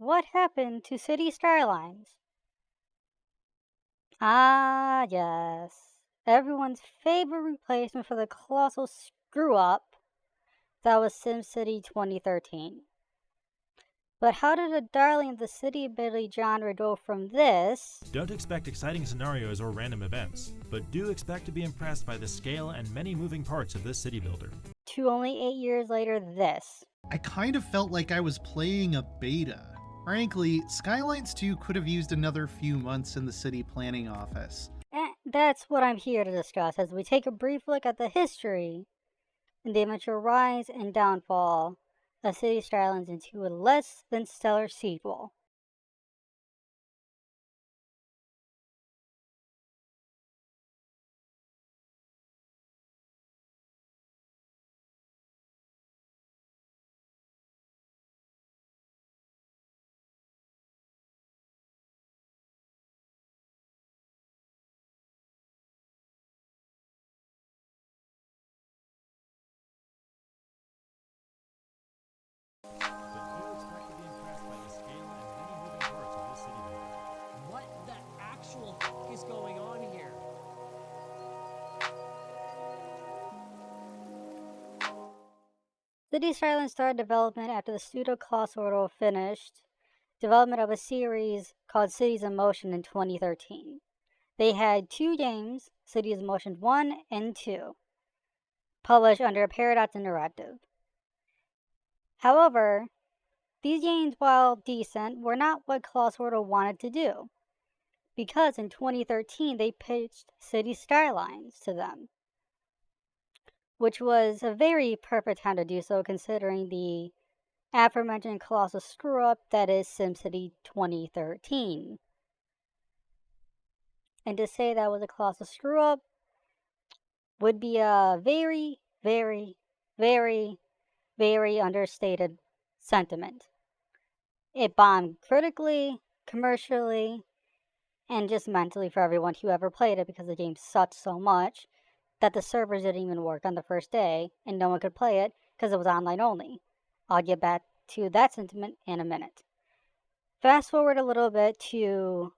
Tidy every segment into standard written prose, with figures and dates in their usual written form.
What happened to City Skylines? Ah, yes. Everyone's favorite replacement for the colossal screw up that was SimCity 2013. But how did a darling of the city ability genre go from this Don't expect exciting scenarios or random events, but do expect to be impressed by the scale and many moving parts of this city builder. to only 8 years later this? I kind of felt like I was playing a beta. Frankly, Skylines 2 could have used another few months in the city planning office. That's what I'm here to discuss as we take a brief look at the history and the eventual rise and downfall of City Skylines into a less than stellar sequel. But do expect to be impressed by the scale and many moving parts of this city builder. What the actual is going on here? City Skylines started development after the Studio Colossal finished development of a series called Cities in Motion in 2013. They had two games, Cities in Motion 1 and 2, published under Paradox Interactive. However, these games, while decent, were not what Colossal wanted to do, because in 2013 they pitched City Skylines to them, which was a very perfect time to do so considering the aforementioned colossal screw-up that is SimCity 2013. And to say that was a colossal screw-up would be a very, very, very, very understated sentiment. It bombed critically, commercially, and just mentally for everyone who ever played it because the game sucked so much that the servers didn't even work on the first day and no one could play it because it was online only. I'll get back to that sentiment in a minute. Fast forward a little bit to,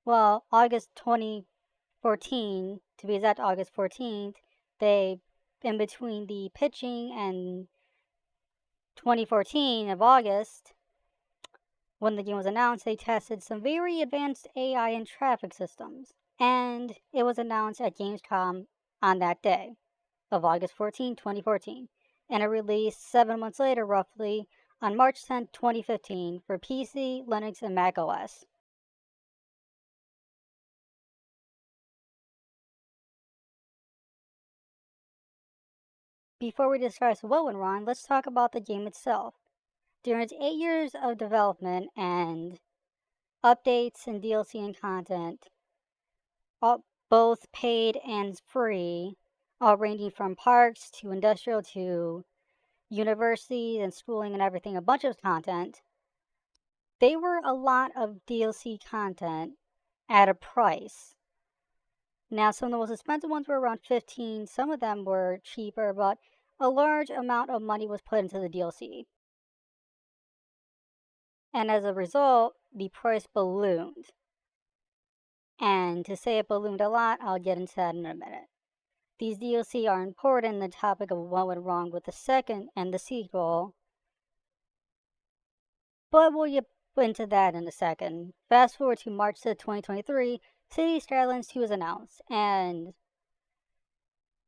well, August 2014, to be exact, August 14th, they, in between the pitching and 2014 of August, when the game was announced, they tested some very advanced AI and traffic systems. And it was announced at Gamescom on that day of August 14, 2014, and it released 7 months later, roughly, on March 10, 2015, for PC, Linux, and Mac OS. Before we discuss what went wrong, let's talk about the game itself. During its 8 years of development and updates and DLC and content, both paid and free, all ranging from parks to industrial to universities and schooling and everything, a bunch of content. They were a lot of DLC content at a price. Now, some of the most expensive ones were around 15, some of them were cheaper, but a large amount of money was put into the DLC. And as a result, the price ballooned. And to say it ballooned a lot, I'll get into that in a minute. These DLC are important in the topic of what went wrong with the second and the sequel, but we'll get into that in a second. Fast forward to March 6, 2023, City Skylines 2 was announced, and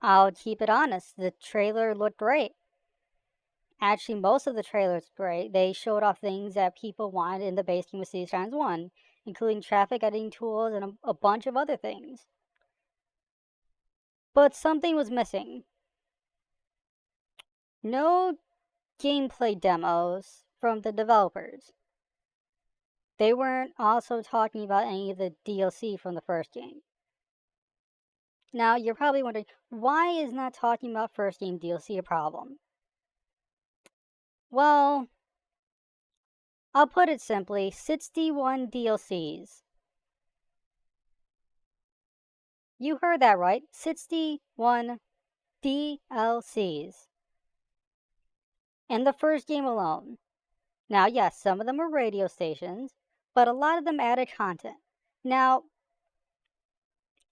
I'll keep it honest, the trailer looked great. Actually, most of the trailer's great. They showed off things that people wanted in the base game of City Skylines 1, including traffic editing tools and a bunch of other things. But something was missing. No gameplay demos from the developers. They weren't also talking about any of the DLC from the first game. Now, you're probably wondering, why is not talking about first game DLC a problem? Well, I'll put it simply, 61 DLCs. You heard that right, 61 DLCs. In the first game alone. Now, yes, some of them are radio stations, but a lot of them added content. Now,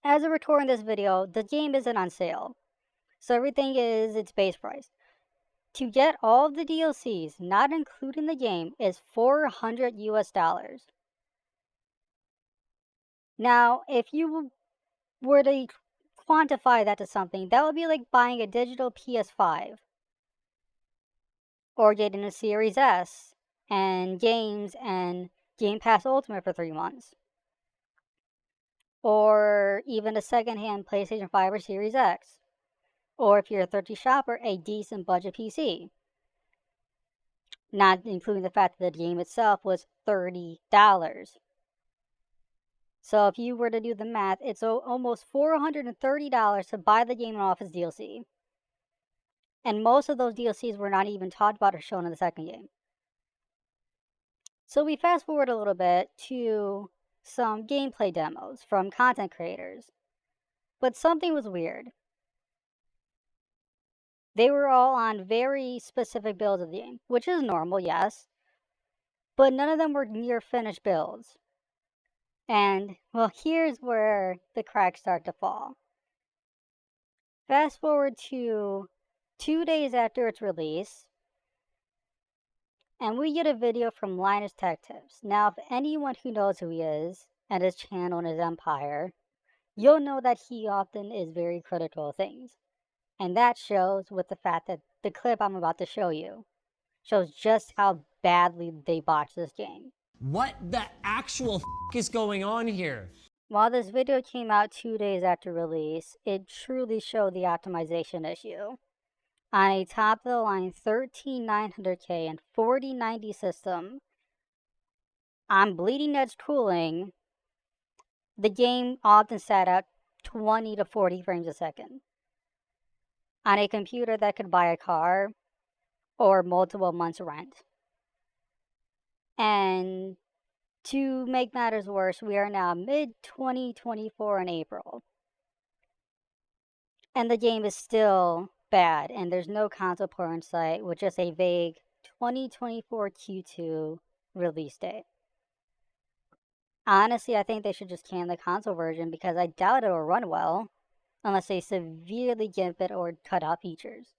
as of recording this video, the game isn't on sale, so everything is its base price. To get all of the DLCs, not including the game, is $400 US. Now, if you were to quantify that to something, that would be like buying a digital PS5 or getting a Series S and games and Game Pass Ultimate for 3 months, or even a secondhand PlayStation 5 or Series X, or if you're a thrifty shopper, a decent budget PC, not including the fact that the game itself was $30. So if you were to do the math, it's almost $430 to buy the game and off its DLC. And most of those DLCs were not even talked about or shown in the second game. So we fast forward a little bit to some gameplay demos from content creators. But something was weird. They were all on very specific builds of the game, which is normal, yes. But none of them were near finished builds. And, well, here's where the cracks start to fall. Fast forward to 2 days after its release, and we get a video from Linus Tech Tips. Now, if anyone who knows who he is and his channel and his empire, you'll know that he often is very critical of things. And that shows with the fact that the clip I'm about to show you shows just how badly they botched this game. What the actual is going on here? While this video came out 2 days after release, it truly showed the optimization issue. On a top-of-the-line 13900K and 4090 system, on bleeding-edge cooling, the game often sat at 20 to 40 frames a second. On a computer that could buy a car or multiple months' rent. And to make matters worse, we are now mid-2024 in April. And the game is still bad, and there's no console port in sight, with just a vague 2024 Q2 release date. Honestly, I think they should just can the console version because I doubt it will run well, unless they severely gimp it or cut out features.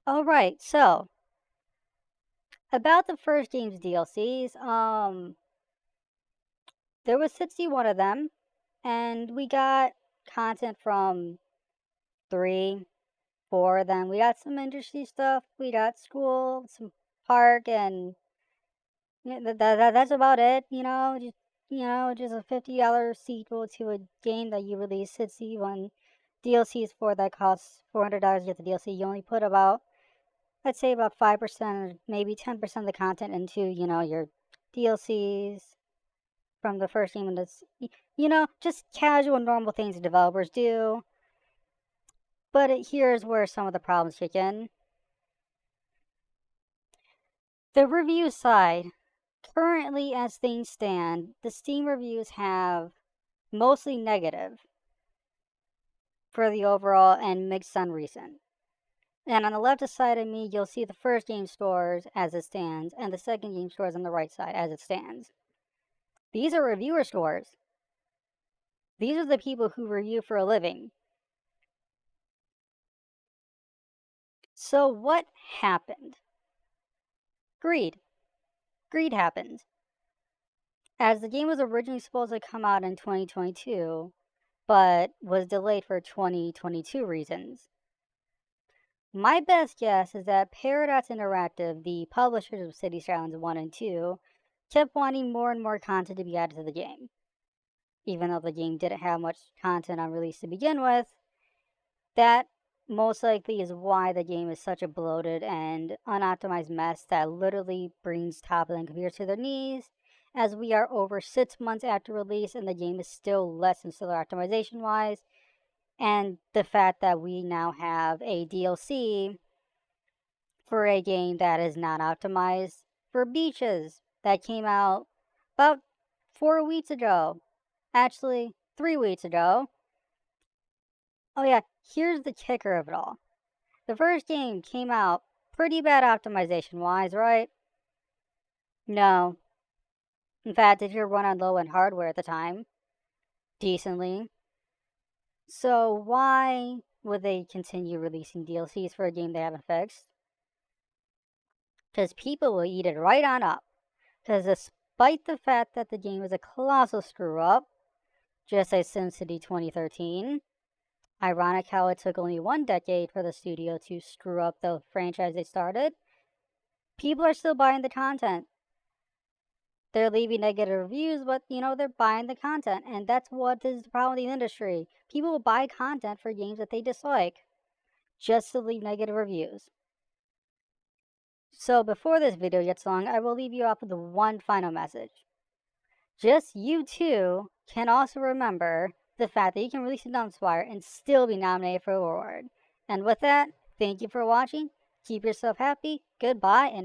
Alright, so, about the first game's DLCs, there was 61 of them, and we got content from 3, 4 of them. We got some industry stuff, we got school, some park, and yeah, that's about it, just a $50 sequel to a game that you released 61 DLCs for that costs $400 to get the DLC. You only put about, I'd say about 5% or maybe 10% of the content into, your DLCs from the first game, and it's, just casual, normal things that developers do. But here's where some of the problems kick in. The review side. Currently, as things stand, the Steam reviews have mostly negative for the overall and mixed on recent. And on the left side of me, you'll see the first game scores as it stands, and the second game scores on the right side as it stands. These are reviewer scores. These are the people who review for a living. So what happened? Greed. Greed happened. As the game was originally supposed to come out in 2022, but was delayed for 2022 reasons. My best guess is that Paradox Interactive, the publishers of City Skylines 1 and 2, kept wanting more and more content to be added to the game. Even though the game didn't have much content on release to begin with, that most likely is why the game is such a bloated and unoptimized mess that literally brings top-end computers to their knees, as we are over 6 months after release and the game is still less than stellar optimization-wise, and the fact that we now have a DLC for a game that is not optimized for beaches that came out about 4 weeks ago. Actually, 3 weeks ago. Oh yeah, here's the kicker of it all. The first game came out pretty bad optimization-wise, right? No. In fact, if you're run on low-end hardware at the time, decently. So why would they continue releasing DLCs for a game they haven't fixed? Because people will eat it right on up. Because despite the fact that the game was a colossal screw-up, just like SimCity 2013, ironic how it took only 1 decade for the studio to screw up the franchise they started, people are still buying the content. They're leaving negative reviews, but they're buying the content, and that's what is the problem with the industry. People will buy content for games that they dislike just to leave negative reviews. So before this video gets long, I will leave you off with one final message. Just you too can also remember the fact that you can release a Dumpspire and still be nominated for a award. And with that, thank you for watching. Keep yourself happy. Goodbye and